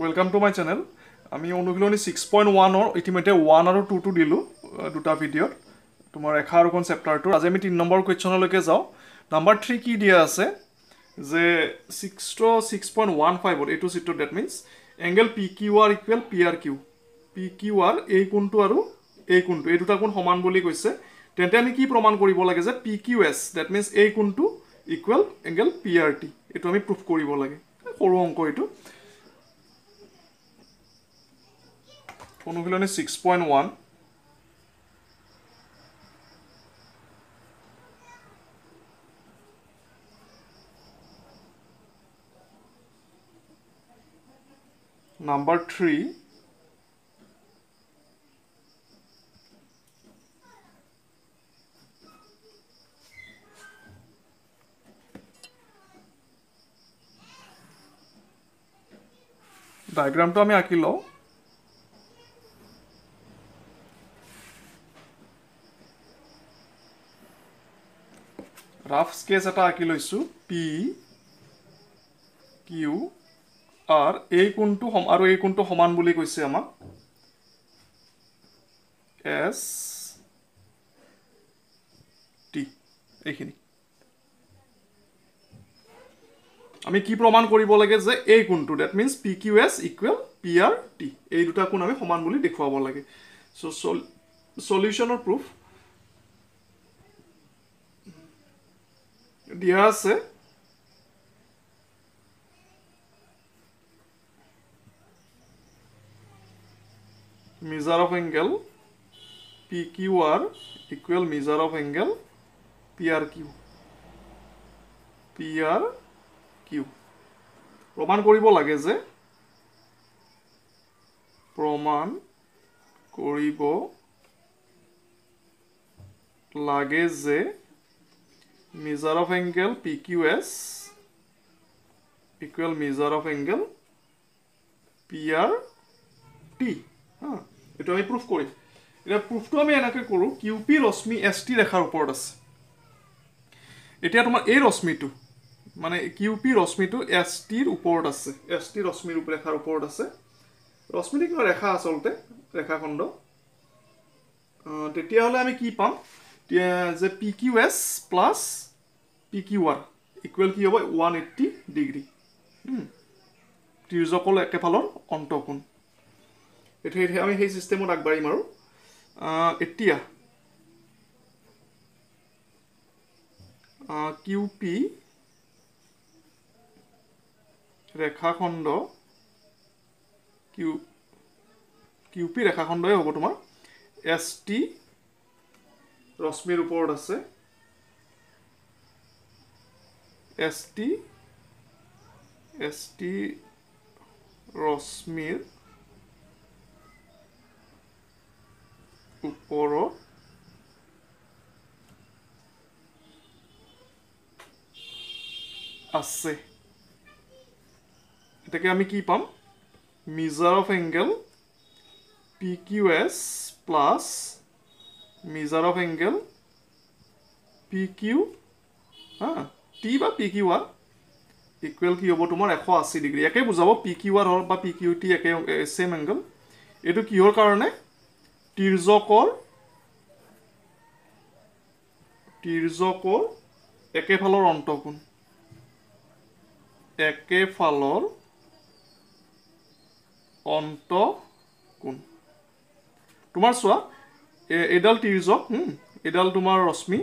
Welcome to my channel. আমি অনুশীলনী 6.1 ৰ ইতিমধ্যে 1 আৰু 2 টো দিলো দুটা ভিডিঅ তোমাৰ ৰেখা আৰু কোণ চেপ্টাৰটো আজি আমি 3 নম্বৰ কোৱেশ্চনলৈকে যাও নাম্বাৰ 3 কি দিয়া আছে যে 6.15 ৰ এটো চিত্ৰ that means angle PQR equal PRQ PQR এই কোণটো আৰু এই কোণটো এই দুটা কোণ সমান বুলি কৈছে তেন্তে আমি কি প্ৰমাণ কৰিব লাগে যে PQS দ্যাট মিন্স এই কোণটো ইকুৱেল এংগল PRT এটো আমি প্ৰুফ কৰিব লাগে সৰু অংক এটো অনুশীলনী 6.1 Number 3 diagram to ami akilo rough sketch eta akilo isu P Q R এই কোণটো আৰু এই কোণটো সমান বুলি কৈছে আমাক S T এইখিনি আমি কি প্ৰমাণ কৰিব লাগে যে এই কোণটো that means PQS equal PRT এই দুটা কোণ আমি সমান বুলি দেখুৱাব লাগে সো সলিউশনৰ প্ৰুফ দিয়া আছে measure of angle PQR equal measure of angle PRQ প্ৰমাণ কৰিব লাগে যে প্ৰমাণ কৰিব লাগে যে measure of angle PQS equal measure of angle PRT এটো আমি প্ৰুফ কৰিম এটা প্ৰুফটো আমি এনেকৈ কৰো QP ৰশ্মি ST ৰেখাৰ ওপৰত আছে এতিয়া তোমাৰ এই ৰশ্মিটো মানে QP ৰশ্মিটো ST ৰ ওপৰত আছে ST ৰশ্মিৰ ৰেখাৰ ওপৰত আছে ৰশ্মিটো কি ৰেখা আসলতে ৰেখাখণ্ড তেতিয়া হলে আমি কি পাম যে PQS প্লাস PQR ইকুৱেল কি হ'ব 180 ডিগ্ৰী ত্ৰিজোকল একেফালৰ অন্তঃকোণ এটা আমি সেই সিস্টেমত আগবাঢ়িম আৰু এতিয়া QP ৰেখাখণ্ড QP ৰেখাখণ্ডই হ'ব তোমাৰ ST ৰশ্মিৰ ওপৰত আছে ST ৰশ্মিৰ ওপৰত আছে এটাকে আমি কি পাম measure of angle PQS plus measure of angle PQ T বা PQR ইকুৱেল কি হ'ব তোমাৰ 180 ডিগ্ৰী একে বুজাব PQR হল বা PQT একে সেম এংগল এটো কিহৰ কাৰণে ত্ৰিজোকৰ একেফালৰ অন্তঃকোণ তোমাৰ চোৱা এডাল ত্ৰিজোক এডাল তোমাৰ ৰশ্মি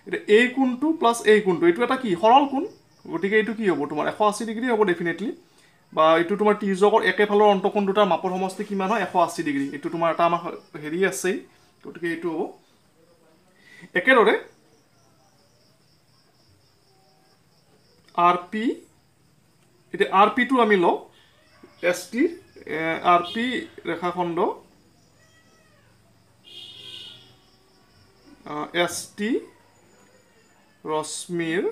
এটা এই কোণটো প্লাস এই কোণটো এটো এটা কি সৰল কোণ গতিকে এটো কি হ'ব তোমাৰ 180 ডিগ্ৰী হ'ব ডেফিনেটলি বা এটো তোমাৰ ত্ৰিজোকৰ একেফালৰ অন্তঃকোণ দুটাৰ মাপৰ সমষ্টি কিমান হয় 180 ডিগ্ৰী এটো তোমাৰ এটা আমাৰ হেৰি আছে গতিকে এটো হ'ব একেদৰে RP এটা RP টো আমি লও ST RP ৰেখাখণ্ড ST ৰশ্মিৰ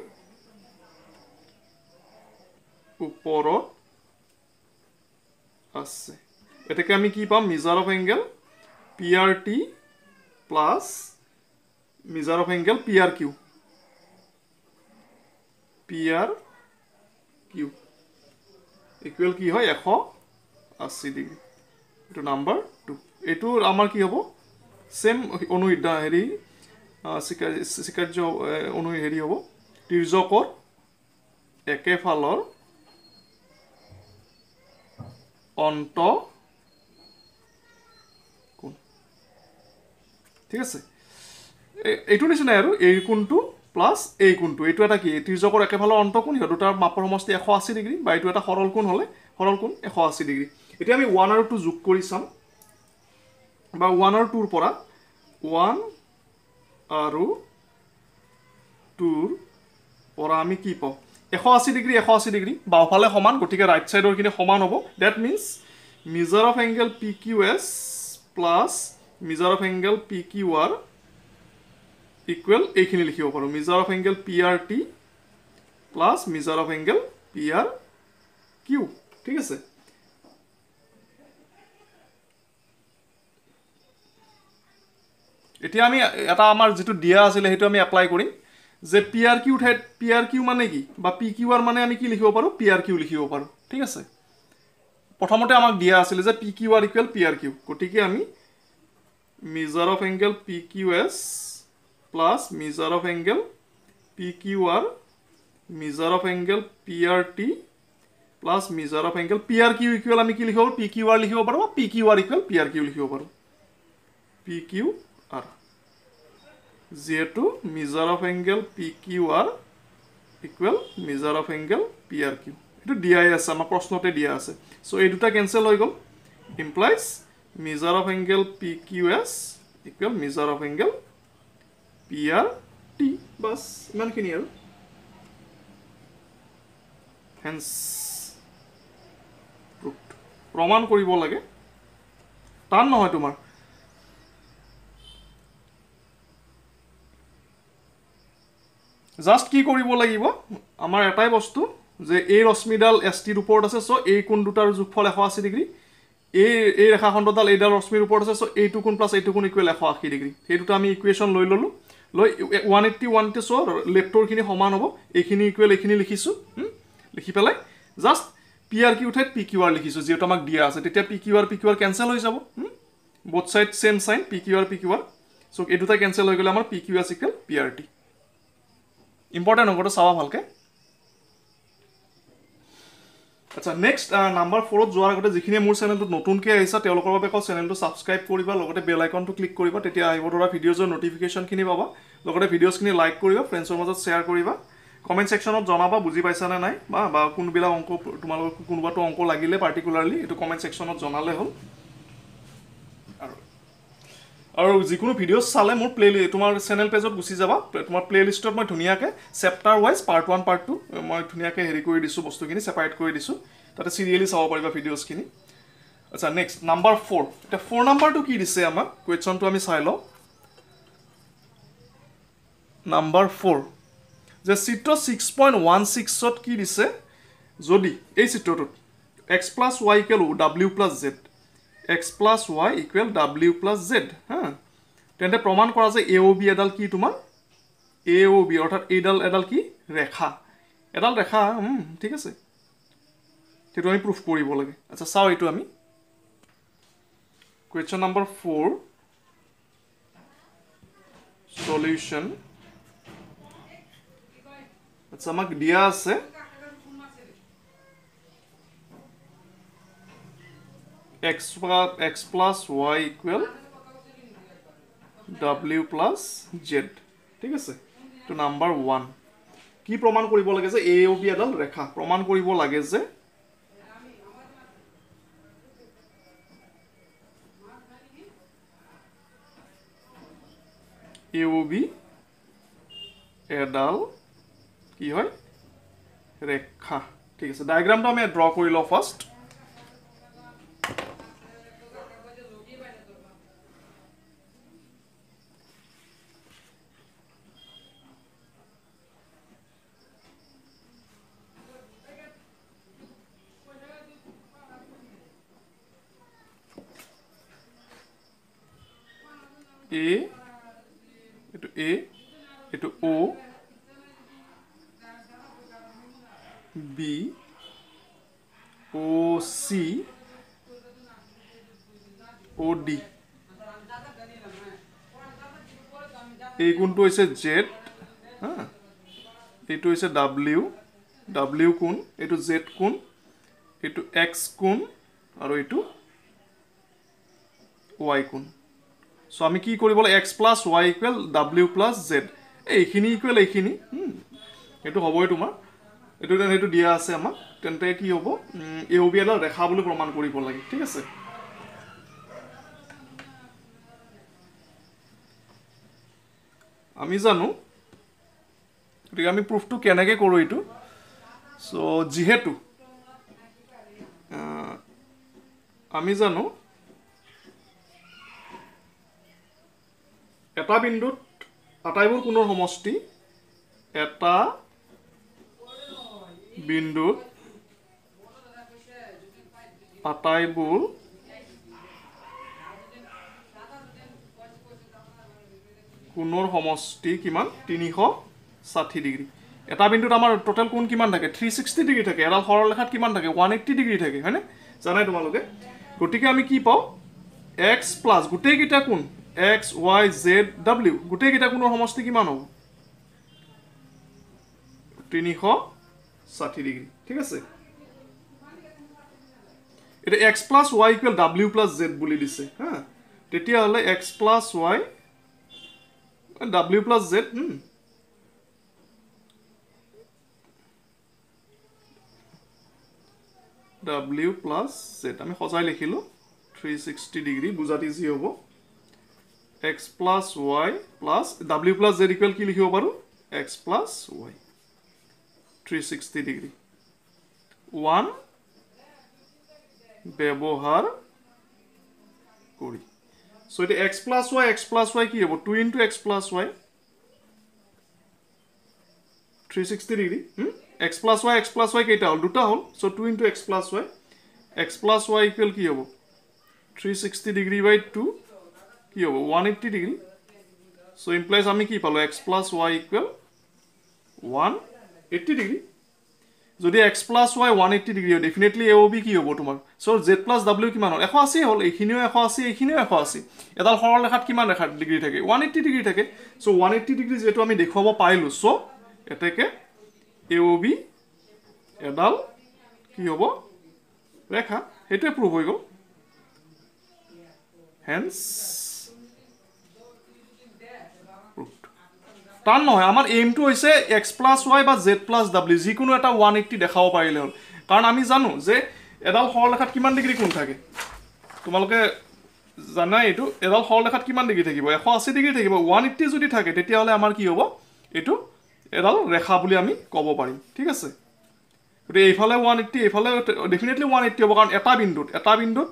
ওপৰত আছে এটাকে আমি কি পাম measure of angle PRT plus measure of angle PRQ PR Q equal কি হয় 180 80 ডিগ্ৰী এইটো নাম্বাৰ 2 এইটো আমাৰ কি হ'ব সেম অনুহিত হেৰি স্বীকাৰ্য অনু হেৰি হ'ব তিৰ্যকৰ একেফালৰ অন্ত কোণ ঠিক আছে এইটো নিচিনাই আৰু এই কোণটো প্লাছ এই কোণটো এইটো এটা কি তিৰ্যকৰ একেফালৰ অন্ত কোণ ইহঁত দুটাৰ মাপৰ সমষ্টি 180 ডিগ্ৰী বা এইটো এটা সৰল কোণ হ'লে সৰল কোণ 180 ডিগ্ৰী এতিয়া আমি 1 আৰু 2 যোগ কৰি চাম বা 1 আৰু 2 ৰ পৰা 1 আৰু 2 ৰ পৰা আমি কি পাওঁ 180 ডিগ্ৰী বাওঁফালে সমান গতিকে ৰাইট সাইডৰ খিনি সমান হ'ব that means measure of angle PQS plus measure of angle PQR equal এইখিনি লিখিব পাৰোঁ measure of angle PRT plus measure of angle PRQ ঠিক আছে এতিয়া আমি এটা আমাৰ যেটো দিয়া আছিল হেতু আমি এপ্লাই কৰিম যে PRQ ঠাইত PRQ মানে কি বা PQR মানে আমি কি লিখিব পাৰোঁ PRQ লিখিব পাৰোঁ ঠিক আছে প্ৰথমতে আমাক দিয়া আছিল যে PQR ইকুৱেল PRQ গতিকে আমি measure of angle PQS plus measure of angle PQR measure of angle PRT plus measure of angle PRQ equal আমি কি লিখিব পাৰোঁ PQR লিখিব পাৰোঁ বা PQR ইকুৱেল PRQ লিখিব পাৰোঁ PQR যেহেতু measure of angle PQR equal measure of angle PRQ এটো দিয়াই আছে আমাৰ প্ৰশ্নতে দিয়া আছে সো এই দুটা কেনসেল হৈ গ'ল implies measure of angle PQS equal measure of angle PRT বাস ইমানখিনি আৰু হেন্স প্ৰমাণ কৰিব লাগে টান নহয় তোমাৰ জাস্ট কি কৰিব লাগিব আমাৰ এটাই বস্তু যে এই ৰশ্মিডাল ST ৰ ওপৰত আছে সো এই কোণ দুটাৰ যোগফল 180 ডিগ্ৰী এই ৰেখাখণ্ডডাল এইডাল ৰশ্মিৰ ওপৰত আছে সো এইটো কোণ প্লাছ এইটো কোণ ইকুৱেল 180 ডিগ্ৰী এই দুটা আমি ইকুৱেশ্যন লৈ ললো লৈ 180 1 সো লেফটৰ খিনি সমান হ'ব এইখিনি ইকুৱেল এইখিনি লিখিছো লিখি পেলাই জাস্ট PRQ ঠাইত PQR লিখিছো যেটো আমাক দিয়া আছে তেতিয়া PQR কেনসেল হৈ যাব both side same sign PQR so এই দুটা কেনসেল হৈ গলে আমাৰ PQS ইকুৱেল PRT ইম্পৰ্টেন্ট অংকটো চাবা ভালকে আচ্ছা নেক্সট নাম্বাৰ 4 ত যোৱাৰ আগতে যিখিনি মোৰ চেনেলটো নতুনকৈ আহিছা তেওঁলোকৰ বাবে কও চেনেলটো সাবস্ক্ৰাইব কৰিবা লগতে বেল আইকনটো ক্লিক কৰিবা তেতিয়া আহিব ধৰা ভিডিঅ'জৰ নটিফিকেশন খিনি পাবা লগতে ভিডিঅ'ছখিনি লাইক কৰিবা ফ্ৰেণ্ডছৰ মাজত শ্বেয়াৰ কৰিবা কমেন্ট সেকশনত জনাবা বুজি পাইছা নে নাই বা কোনবিলা অংক তোমালোকৰ কোনবাটো অংক লাগিলে পাৰ্টিকুলাৰলি এটো কমেন্ট সেকশনত জনালে হ'ল আৰু যিকোনো ভিডিঅ চালে মোৰ প্লে তোমাৰ চেনেল পেজত গুছি যাবা তোমাৰ প্লেলিষ্টত মই ধুনিয়াকে চেপ্টাৰ ওয়াইজ পাৰ্ট 1 পাৰ্ট 2 মই ধুনিয়াকে হেৰি কৰি দিছো বস্তুখিনি সেপাৰেট কৰি দিছো তাতে সিৰিয়ালি চাব পাৰিবা ভিডিঅ'ছখিনি আচ্ছা নেক্সট নাম্বাৰ 4 এটা 4 নাম্বাৰটো কি দিছে আমাক কোৱেশ্চনটো আমি চাই লও নাম্বাৰ 4 যে চিত্ৰ 6.16 ত কি দিছে যদি এই চিত্ৰটোত x + y = w + z x plus y equal w plus z তেন্তে প্ৰমাণ কৰা যে AOB এডাল কি তোমাৰ AOB অৰ্থাৎ এডাল কি ৰেখা এডাল ৰেখা ঠিক আছে তেটো আমি প্ৰুফ কৰিব লাগে আচ্ছা চাও এটো আমি কোৱেশ্চন নম্বৰ 4 সলিউশন আচ্ছা আমাক দিয়া আছে x plus y equal w plus z ঠিক আছে তো নাম্বাৰ 1 কি প্ৰমাণ কৰিব লাগে যে AOB এডাল ৰেখা প্ৰমাণ কৰিব লাগে যে AOB এডাল কি হয় ৰেখা ঠিক আছে ডায়াগ্ৰামটো আমি ড্ৰ কৰি লও ফাৰ্স্ট A এটো O B O C OD এই কোণটো হৈছে Z হা এইটো হৈছে W W কোণ এইটো Z কোণ এইটো X কোণ আৰু এইটো Y কোণ সো আমি কি কৰিব লাগে x + y = w + z এইখিনি ইকুৱেল এইখিনি এটো হবই তোমাৰ এটো দিয়া আছে আমাক তেন্তে কি হ'ব AOB এডাল ৰেখা বুলি প্ৰমাণ কৰিব লাগে ঠিক আছে আমি জানো গতিকে আমি প্ৰুফটো কেনেকৈ কৰোঁ এইটো সো যেহেতু আমি জানো এটা বিন্দুত আটাইবোৰ কোণৰ সমষ্টি এটা বিন্দুত আটাইবোৰ কোণৰ সমষ্টি কিমান 360 ডিগ্ৰী এটা বিন্দুত আমাৰ টোটাল কোণ কিমান থাকে 360 ডিগ্ৰী থাকে এডাল সৰল ৰেখাত কিমান থাকে 180 ডিগ্ৰী থাকে হয়নে জানাই তোমালোকে গতিকে আমি কি পাও x + গোটেই কিটা কোণ x y z w গোটেই কিটা কোণৰ সমষ্টি কিমান হ'ব 360 ডিগ্ৰী ঠিক আছে এটা x + y = w + z বুলি দিছে হা তেতিয়া হলে x + y w + z w + z আমি সজাই লিখিলো 360 ডিগ্ৰী বুজাতি জি হ'ব x + y + w + z = কি লিখিব পাৰো x + y 360 ডিগ্ৰী 1 ব্যৱহাৰ কৰি সো এটা x + y কি হ'ব 2 * x + y 360 degree x + y কেইটা হল দুটা হল so 2 * x + y x + y = কি হ'ব 360 ডিগ্ৰী / 2 কি হ'ব 180 ডিগ্ৰী সো ইমপ্লাইজ আমি কি পালো x + y = 180 ডিগ্ৰী যদি x + y 180 ডিগ্ৰী হয় ডেফিনেটলি AOB কি হ'ব তোমাৰ সো z + w কিমান হ'ল 180 হ'ল এইখিনিও 180 এইখিনিও 180 এডাল সৰল ৰেখাত কিমান ৰেখা ডিগ্ৰী থাকে 180 ডিগ্ৰী থাকে সো 180 ডিগ্ৰী যেটো আমি দেখুৱাব পাইলো সো এতেকে AOB এডাল কি হ'ব ৰেখা হেতুৱে প্ৰুভ হৈ গ'ল হেন্স টান নহয় আমাৰ এইমটো হৈছে x + y বা z + w যিকোনো এটা 180 দেখাব পাৰিলে হ'ল কাৰণ আমি জানো যে এডাল সৰল ৰেখাত কিমান ডিগ্ৰী কোণ থাকে তোমালোকে জানা এইটো এডাল সৰল ৰেখাত কিমান ডিগ্ৰী থাকিব 180 ডিগ্ৰী থাকিব 180 যদি থাকে তেতিয়া হলে আমাৰ কি হ'ব এটো এডাল ৰেখা বুলি আমি ক'ব পাৰিম ঠিক আছে গতি এইফালে 180 এইফালে ডেফিনেটলি 180 হ'ব কাৰণ এটা বিন্দুত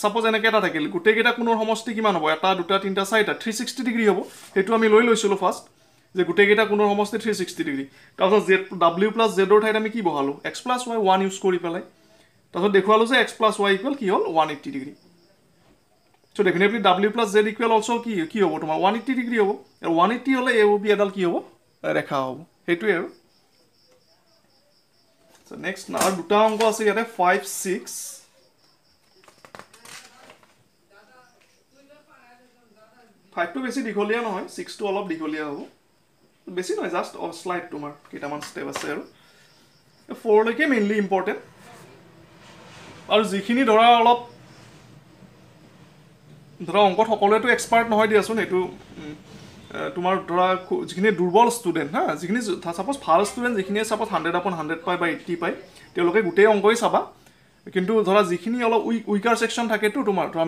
সাপোজ এনেকে এটা থাকিল গোটেই কেইটা কোণৰ সমষ্টি কিমান হ'ব এটা দুটা তিনটা চাৰিটা 360 ডিগ্ৰী হ'ব হেতু আমি লৈ লৈছিলো ফাৰ্স্ট যে গোটেই কেইটা কোণৰ সমষ্টি 360 ডিগ্ৰী তাৰপিছত z w + z ৰ ঠাইত আমি কি বহালো x + y 1 ইউজ কৰি পেলাই তাৰপিছত দেখুৱালো যে x + y = কি হ'ল 180 degree so definitely w + z = also কি হ'ব তোমাৰ 180 ডিগ্ৰী হ'ব আৰু 180 হলে AOB এডাল কি হ'ব ৰেখা হ'ব হেতুৱে আৰু সো নেক্সট না দুটা অংক আছে ইয়াতে 5 6 5 টো বেছি দীঘলীয়া নহয় 6 টো অলপ দীঘলীয়া হ'ব বেছি নহয় জাস্ট স্লাইড তোমাৰ কেইটামান ষ্টেপ আছে আৰু 4 লৈকে মেইনলি ইম্পৰ্টেন্ট আৰু যিখিনি ধৰা অলপ ধৰা অংকত সকলোৱেতো এক্সপাৰ্ট নহয় দিয়াচোন এটো তোমাৰ ধৰা যিখিনি দুৰ্বল ষ্টুডেন্ট হা যিখিনি সাপোজ ভাল ষ্টুডেন্ট যিখিনি সাপোজ 100/100 পায় বা 80 পায় তেওঁলোকে গোটেই অংকই চাবা কিন্তু ধৰা যিখিনি অলপ উইকাৰ সেকশন থাকেতো তোমাৰ ধৰা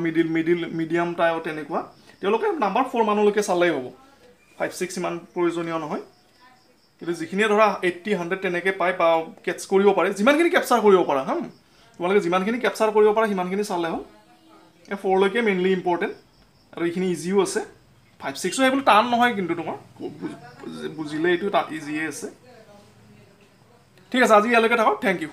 মিডিয়াম টাইপ তেনেকুৱা তেওঁলোকে নাম্বাৰ 4 মানলৈকে চালেই হ'ব 5 6 ইমান প্ৰয়োজনীয় নহয় কিন্তু যিখিনি ধৰা 80 100 তেনেকে পায় বা কেটচ কৰিব পাৰে যিমানখিনি ক্যাপচাৰ কৰিব পাৰা হম তোমালোকে যিমানখিনি ক্যাপচাৰ কৰিব পাৰা সিমানখিনি চালে হ'ল 4 লৈকে মেইনলি ইম্পৰ্টেন্ট আৰু এইখিনি ইজিও আছে 5 6 ও এইবোৰ টান নহয় কিন্তু তোমাৰ বুজিলে এইটো ইজি আছে ঠিক আছে আজি ইয়ালৈকে থাকক থ্যাংক ইউ